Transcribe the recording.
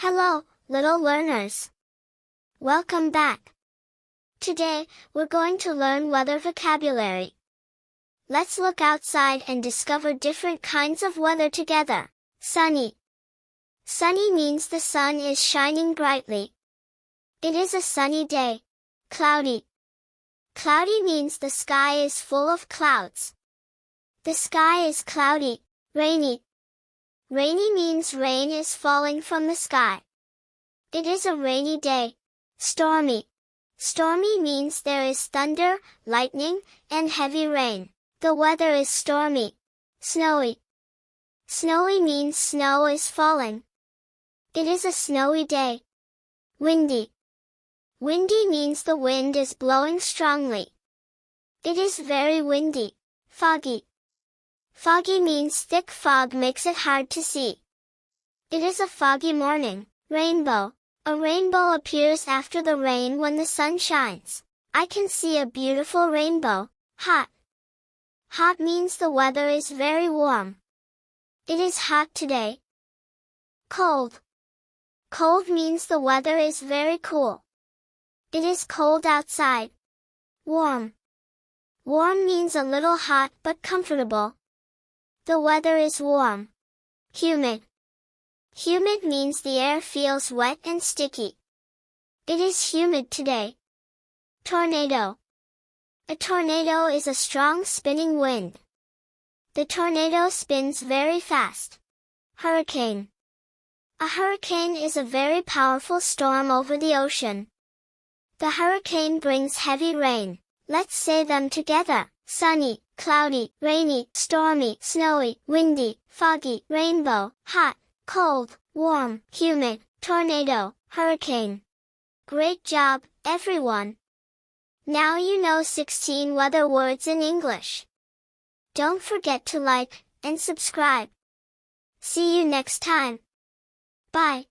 Hello, little learners. Welcome back. Today, we're going to learn weather vocabulary. Let's look outside and discover different kinds of weather together. Sunny. Sunny means the sun is shining brightly. It is a sunny day. Cloudy. Cloudy means the sky is full of clouds. The sky is cloudy. Rainy. Rainy means rain is falling from the sky. It is a rainy day. Stormy. Stormy means there is thunder, lightning, and heavy rain. The weather is stormy. Snowy. Snowy means snow is falling. It is a snowy day. Windy. Windy means the wind is blowing strongly. It is very windy. Foggy. Foggy means thick fog makes it hard to see. It is a foggy morning. Rainbow. A rainbow appears after the rain when the sun shines. I can see a beautiful rainbow. Hot. Hot means the weather is very warm. It is hot today. Cold. Cold means the weather is very cool. It is cold outside. Warm. Warm means a little hot but comfortable. The weather is warm. Humid. Humid means the air feels wet and sticky. It is humid today. Tornado. A tornado is a strong spinning wind. The tornado spins very fast. Hurricane. A hurricane is a very powerful storm over the ocean. The hurricane brings heavy rain. Let's say them together. Sunny, cloudy, rainy, stormy, snowy, windy, foggy, rainbow, hot, cold, warm, humid, tornado, hurricane. Great job, everyone! Now you know 16 weather words in English. Don't forget to like and subscribe. See you next time. Bye.